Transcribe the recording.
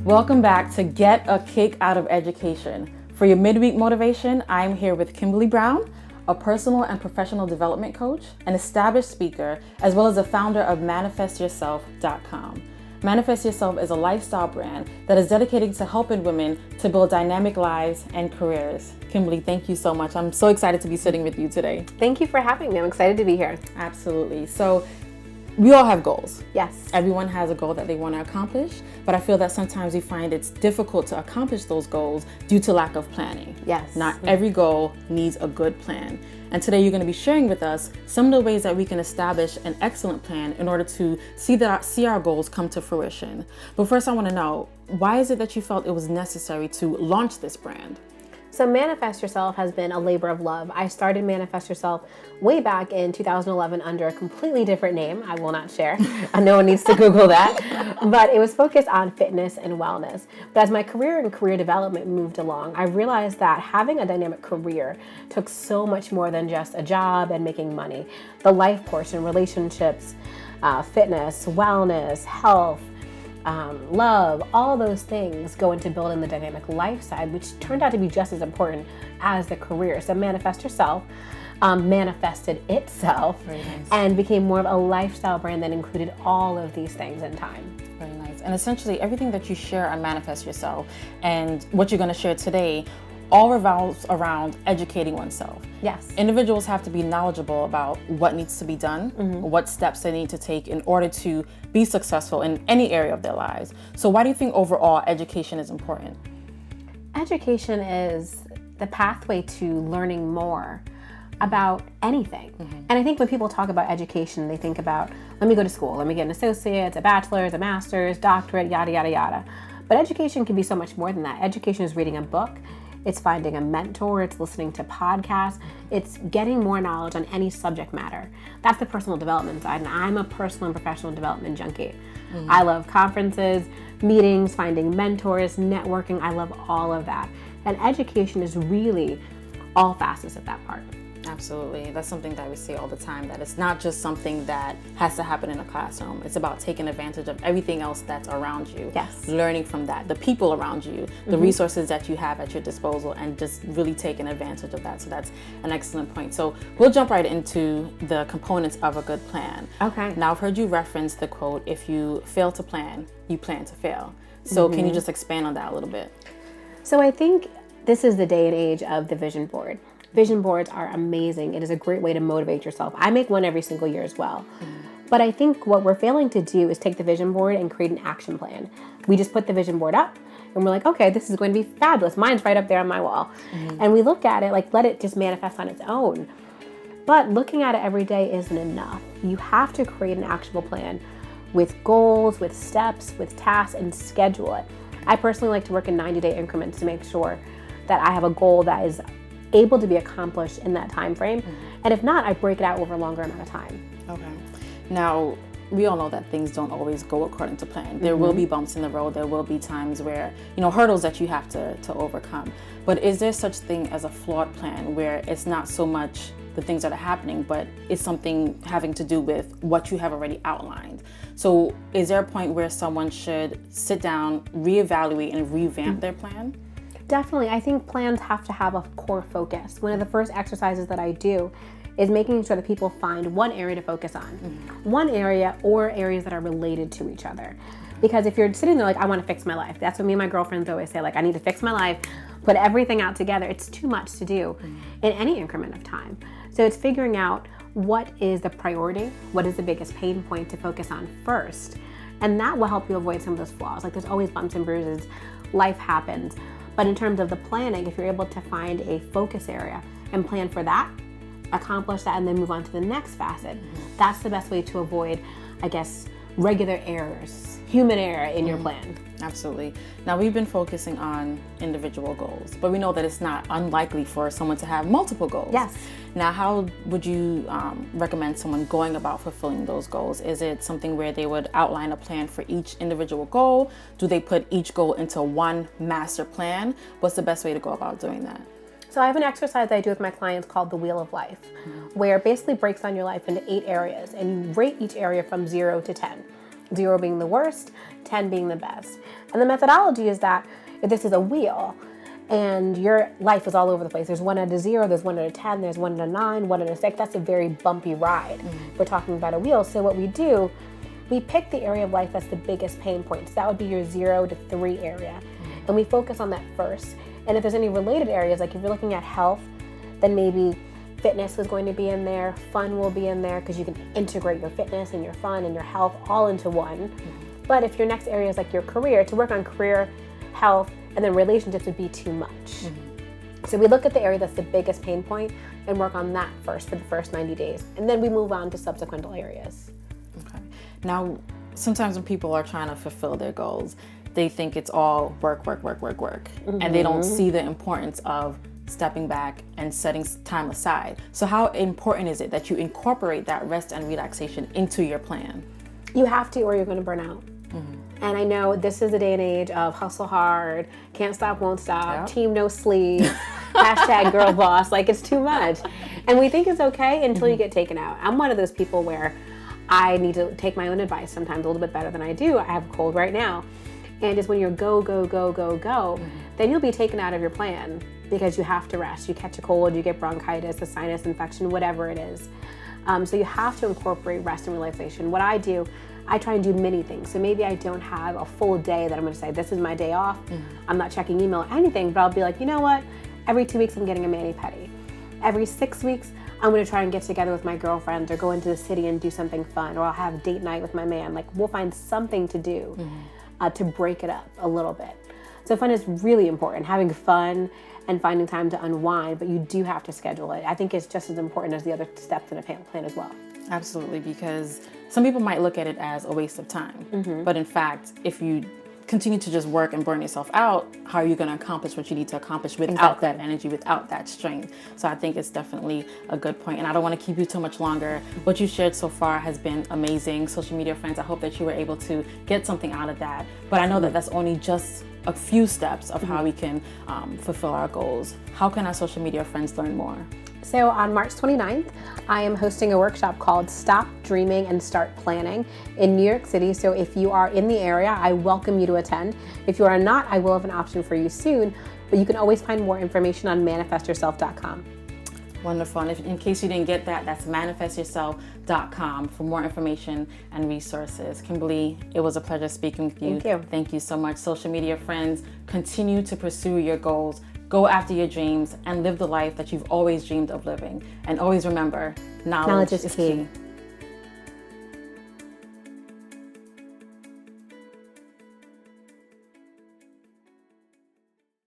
Welcome back to Get a Kick Out of Education. For your midweek motivation, I'm here with Kimberly Brown, a personal and professional development coach, an established speaker, as well as the founder of ManifestYourself.com. Manifest Yourself is a lifestyle brand that is dedicated to helping women to build dynamic lives and careers. Kimberly, thank you so much. I'm so excited to be sitting with you today. Thank you for having me. I'm excited to be here. Absolutely. So, we all have goals. Yes. Everyone has a goal that they want to accomplish, but I feel that sometimes we find it's difficult to accomplish those goals due to lack of planning. Yes. Not every goal needs a good plan. And today you're going to be sharing with us some of the ways that we can establish an excellent plan in order to see our goals come to fruition. But first I want to know, why is it that you felt it was necessary to launch this brand? So Manifest Yourself has been a labor of love. I started Manifest Yourself way back in 2011 under a completely different name. I will not share. No one needs to Google that. But it was focused on fitness and wellness. But as my career and career development moved along, I realized that having a dynamic career took so much more than just a job and making money. The life portion, relationships, fitness, wellness, health, love, all those things go into building the dynamic life side, which turned out to be just as important as the career. So Manifest Yourself manifested itself and became more of a lifestyle brand that included all of these things in time. Very nice. And essentially everything that you share on Manifest Yourself and what you're going to share today all revolves around educating oneself. Yes. Individuals have to be knowledgeable about what needs to be done, what steps they need to take in order to be successful in any area of their lives. So why do you think overall education is important? Education is the pathway to learning more about anything. And I think when people talk about education, they think about, let me go to school, let me get an associate's, a bachelor's, a master's, doctorate, yada, yada, yada. But education can be so much more than that. Education is reading a book. It's finding a mentor, it's listening to podcasts, it's getting more knowledge on any subject matter. That's the personal development side, and I'm a personal and professional development junkie. I love conferences, meetings, finding mentors, networking. I love all of that. And education is really all facets of that part. Absolutely. That's something that we say all the time, that it's not just something that has to happen in a classroom. It's about taking advantage of everything else that's around you. Yes. Learning from that, the people around you, the resources that you have at your disposal, and just really taking advantage of that. So that's an excellent point. So we'll jump right into the components of a good plan. Okay. Now, I've heard you reference the quote, if you fail to plan, you plan to fail. So can you just expand on that a little bit? So I think this is the day and age of the vision board. Vision boards are amazing. It is a great way to motivate yourself. I make one every single year as well. But I think what we're failing to do is take the vision board and create an action plan. We just put the vision board up and we're like, okay, this is going to be fabulous. Mine's right up there on my wall. And we look at it like, let it just manifest on its own. But looking at it every day isn't enough. You have to create an actionable plan with goals, with steps, with tasks, and schedule it. I personally like to work in 90-day increments to make sure that I have a goal that is able to be accomplished in that time frame. And if not, I break it out over a longer amount of time. Okay. Now, we all know that things don't always go according to plan. There will be bumps in the road. There will be times where, hurdles that you have to overcome. But is there such thing as a flawed plan where it's not so much the things that are happening, but it's something having to do with what you have already outlined? So is there a point where someone should sit down, reevaluate, and revamp their plan? Definitely. I think plans have to have a core focus. One of the first exercises that I do is making sure that people find one area to focus on. One area or areas that are related to each other. Because if you're sitting there like, I want to fix my life, that's what me and my girlfriends always say, like, I need to fix my life, put everything out together. It's too much to do in any increment of time. So it's figuring out what is the priority, what is the biggest pain point to focus on first. And that will help you avoid some of those flaws. Like, there's always bumps and bruises, life happens. But in terms of the planning, if you're able to find a focus area and plan for that, accomplish that, and then move on to the next facet, that's the best way to avoid, I guess, regular errors, human error in your plan. Absolutely. Now, we've been focusing on individual goals, but we know that it's not unlikely for someone to have multiple goals. Yes. Now, how would you recommend someone going about fulfilling those goals? Is it something where they would outline a plan for each individual goal? Do they put each goal into one master plan? What's the best way to go about doing that? So I have an exercise that I do with my clients called the Wheel of Life, where it basically breaks down your life into 8 areas, and you rate each area from 0 to 10. 0 being the worst, 10 being the best. And the methodology is that if this is a wheel and your life is all over the place, there's 1 out of 0, there's 1 out of 10, there's 1 out of 9, 1 out of 6, that's a very bumpy ride. We're talking about a wheel. So what we do, we pick the area of life that's the biggest pain point. So that would be your 0 to 3 area. And we focus on that first. And if there's any related areas, like if you're looking at health, then maybe fitness is going to be in there, fun will be in there, because you can integrate your fitness and your fun and your health all into one. But if your next area is like your career, to work on career, health, and then relationships would be too much. So we look at the area that's the biggest pain point and work on that first for the first 90 days. And then we move on to subsequent areas. Okay. Now, sometimes when people are trying to fulfill their goals, they think it's all work. And they don't see the importance of stepping back and setting time aside. So how important is it that you incorporate that rest and relaxation into your plan? You have to, or you're going to burn out. And I know this is the day and age of hustle hard, can't stop, won't stop, team no sleep, hashtag girl boss, like it's too much. And we think it's okay until you get taken out. I'm one of those people where I need to take my own advice sometimes a little bit better than I do. I have a cold right now. And it's when you're go, then you'll be taken out of your plan because you have to rest. You catch a cold, you get bronchitis, a sinus infection, whatever it is. So you have to incorporate rest and relaxation. What I do, I try and do many things. So maybe I don't have a full day that I'm going to say, this is my day off. I'm not checking email or anything, but I'll be like, you know what? Every 2 weeks I'm getting a mani-pedi. Every 6 weeks I'm going to try and get together with my girlfriends or go into the city and do something fun, or I'll have date night with my man. Like we'll find something to do to break it up a little bit. So fun is really important, having fun and finding time to unwind, but you do have to schedule it. I think it's just as important as the other steps in a plan as well. Absolutely, because some people might look at it as a waste of time. But in fact, if you continue to just work and burn yourself out, how are you going to accomplish what you need to accomplish without that energy, without that strength? So I think it's definitely a good point. And I don't want to keep you too much longer. What you shared so far has been amazing. Social media friends, I hope that you were able to get something out of that. But I know that that's only just a few steps of how we can fulfill our goals. How can our social media friends learn more? So on March 29th, I am hosting a workshop called Stop Dreaming and Start Planning in New York City. So if you are in the area, I welcome you to attend. If you are not, I will have an option for you soon, but you can always find more information on manifestyourself.com. Wonderful. And if, in case you didn't get that, that's manifestyourself.com for more information and resources. Kimberly, it was a pleasure speaking with you. Thank you. Thank you so much. Social media friends, continue to pursue your goals. Go after your dreams and live the life that you've always dreamed of living. And always remember, knowledge is key.